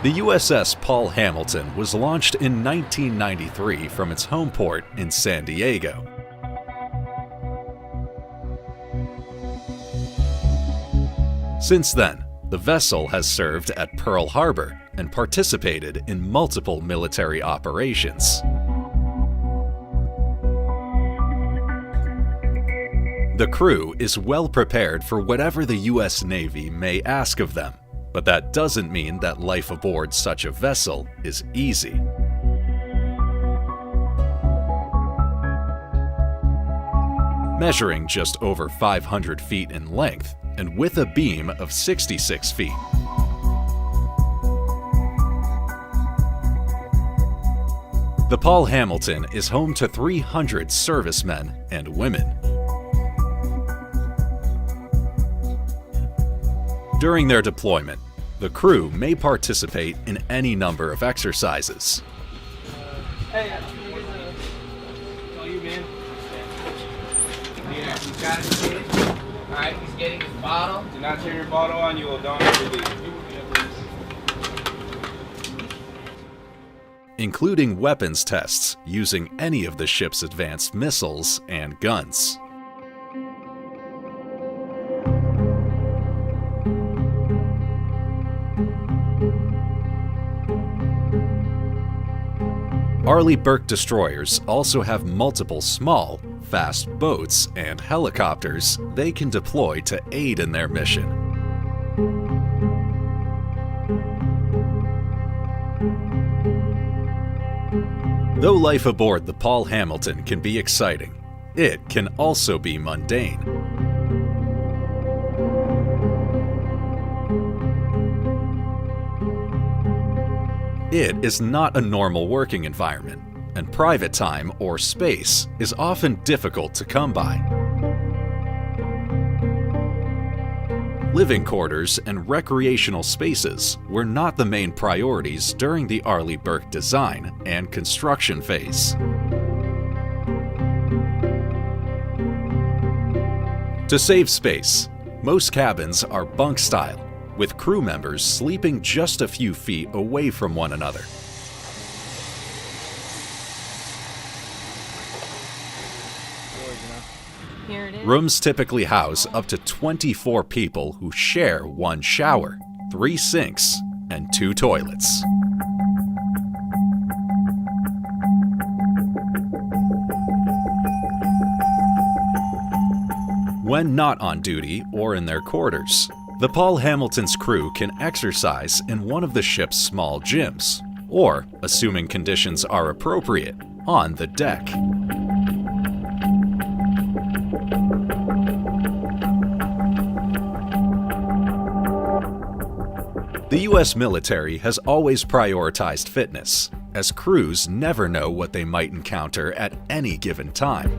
The USS Paul Hamilton was launched in 1993 from its home port in San Diego. Since then, the vessel has served at Pearl Harbor and participated in multiple military operations. The crew is well prepared for whatever the U.S. Navy may ask of them, but that doesn't mean that life aboard such a vessel is easy. Measuring just over 500 feet in length and with a beam of 66 feet. The Paul Hamilton is home to 300 servicemen and women. During their deployment, the crew may participate in any number of exercises. Hey, all you, man. Yeah, he's got his kid. All right, he's getting his bottle. Do not turn your bottle on. You will don't release. Including weapons tests using any of the ship's advanced missiles and guns. Arleigh Burke destroyers also have multiple small, fast boats and helicopters they can deploy to aid in their mission. Though life aboard the Paul Hamilton can be exciting, it can also be mundane. It is not a normal working environment, and private time or space is often difficult to come by. Living quarters and recreational spaces were not the main priorities during the Arleigh Burke design and construction phase. To save space, most cabins are bunk style, with crew members sleeping just a few feet away from one another. Rooms typically house up to 24 people who share one shower, 3 sinks, and 2 toilets. When not on duty or in their quarters, the Paul Hamilton's crew can exercise in one of the ship's small gyms, or, assuming conditions are appropriate, on the deck. The U.S. military has always prioritized fitness, as crews never know what they might encounter at any given time.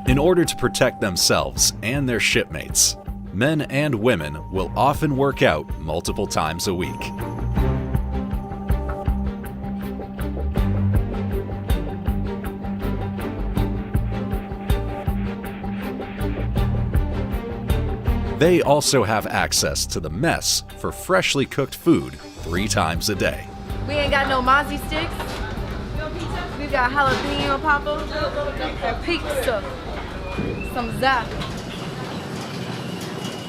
In order to protect themselves and their shipmates, men and women will often work out multiple times a week. They also have access to the mess for freshly cooked food 3 times a day. We ain't got no mozzie sticks. We got jalapeno poppers and pizza. Some zap.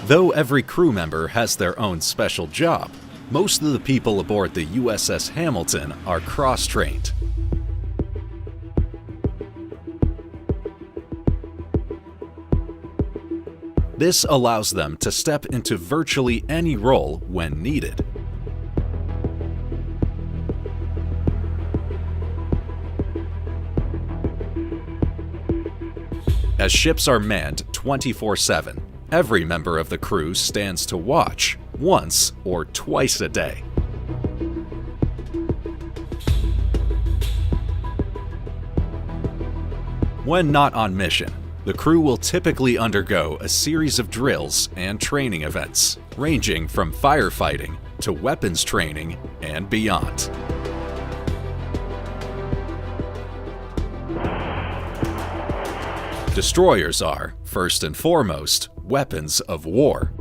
Though every crew member has their own special job, most of the people aboard the USS Hamilton are cross-trained. This allows them to step into virtually any role when needed. As ships are manned 24/7, every member of the crew stands to watch once or twice a day. When not on mission, the crew will typically undergo a series of drills and training events, ranging from firefighting to weapons training and beyond. Destroyers are, first and foremost, weapons of war.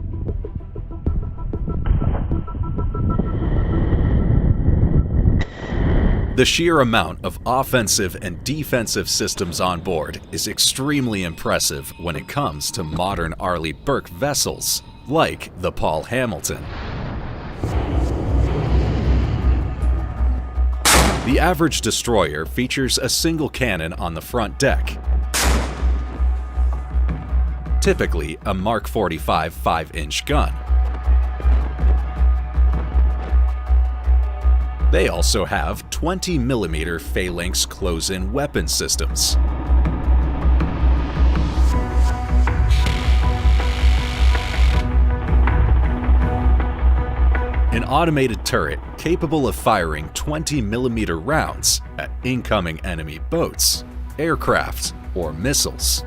The sheer amount of offensive and defensive systems on board is extremely impressive when it comes to modern Arleigh Burke vessels, like the Paul Hamilton. The average destroyer features a single cannon on the front deck, typically a Mark 45 5-inch gun. They also have 20mm phalanx close-in weapon systems. An automated turret capable of firing 20mm rounds at incoming enemy boats, aircraft, or missiles.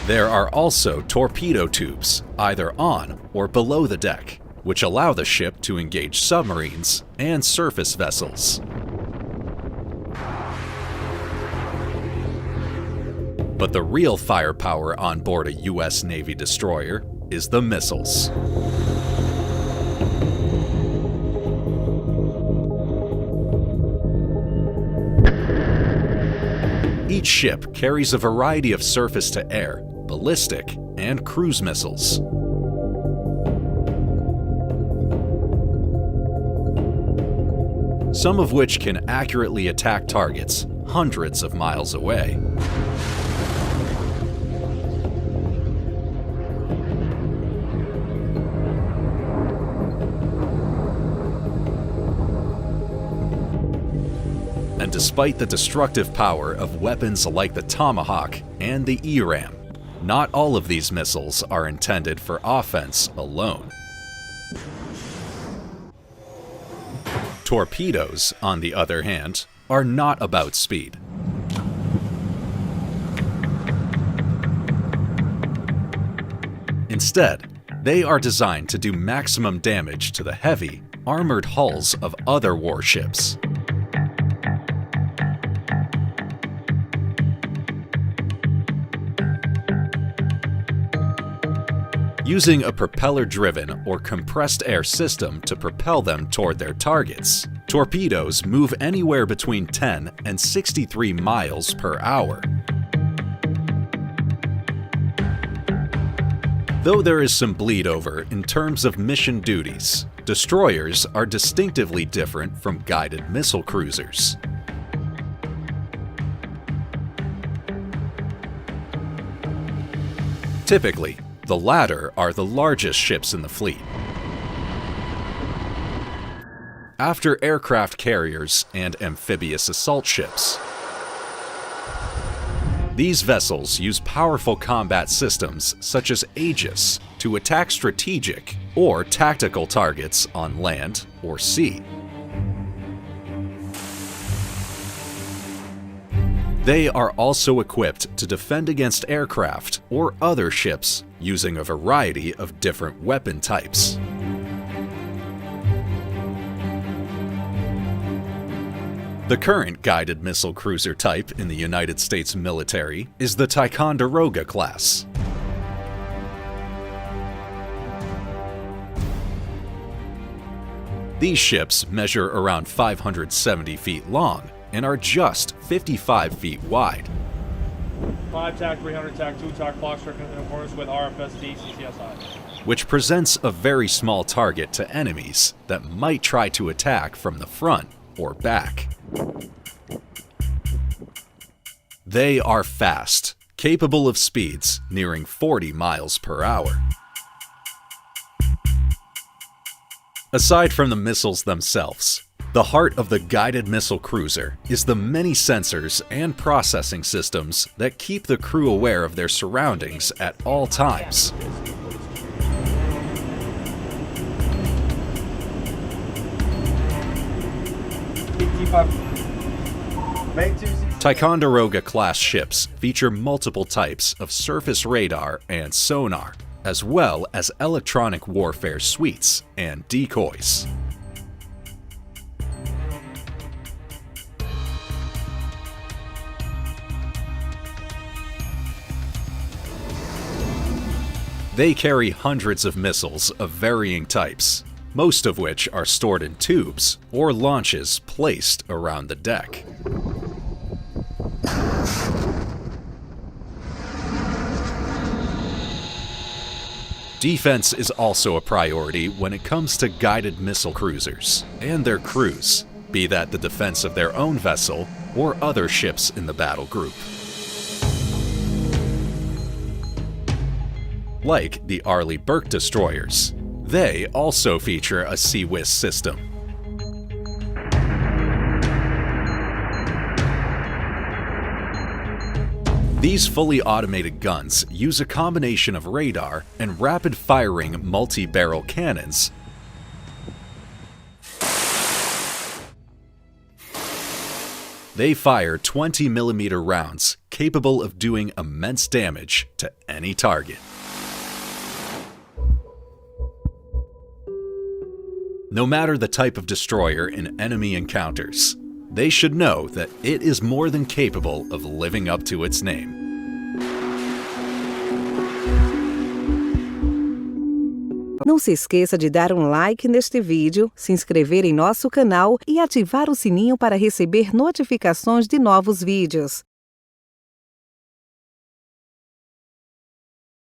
There are also torpedo tubes, either on or below the deck, which allow the ship to engage submarines and surface vessels. But the real firepower on board a US Navy destroyer is the missiles. Each ship carries a variety of surface-to-air, ballistic, and cruise missiles. Some of which can accurately attack targets hundreds of miles away. And despite the destructive power of weapons like the Tomahawk and the E-Ram, not all of these missiles are intended for offense alone. Torpedoes, on the other hand, are not about speed. Instead, they are designed to do maximum damage to the heavy, armored hulls of other warships. Using a propeller-driven or compressed air system to propel them toward their targets, torpedoes move anywhere between 10 and 63 miles per hour. Though there is some bleed over in terms of mission duties, destroyers are distinctively different from guided missile cruisers. Typically, the latter are the largest ships in the fleet. After aircraft carriers and amphibious assault ships. These vessels use powerful combat systems such as Aegis to attack strategic or tactical targets on land or sea. They are also equipped to defend against aircraft or other ships using a variety of different weapon types. The current guided missile cruiser type in the United States military is the Ticonderoga class. These ships measure around 570 feet long and are just 55 feet wide. 5 TAC, 300 TAC, 2 TAC clock stricken in accordance with RFSD CCSI. Which presents a very small target to enemies that might try to attack from the front or back. They are fast, capable of speeds nearing 40 miles per hour. Aside from the missiles themselves, the heart of the guided missile cruiser is the many sensors and processing systems that keep the crew aware of their surroundings at all times. Ticonderoga-class ships feature multiple types of surface radar and sonar, as well as electronic warfare suites and decoys. They carry hundreds of missiles of varying types, most of which are stored in tubes or launches placed around the deck. Defense is also a priority when it comes to guided missile cruisers and their crews, be that the defense of their own vessel or other ships in the battle group. Like the Arleigh Burke destroyers, they also feature a CWIS system. These fully automated guns use a combination of radar and rapid-firing multi-barrel cannons They fire 20mm rounds capable of doing immense damage to any target. No matter the type of destroyer an enemy encounters, they should know that it is more than capable of living up to its name. Não se esqueça de dar um like neste vídeo, se inscrever em nosso canal e ativar o sininho para receber notificações de novos vídeos.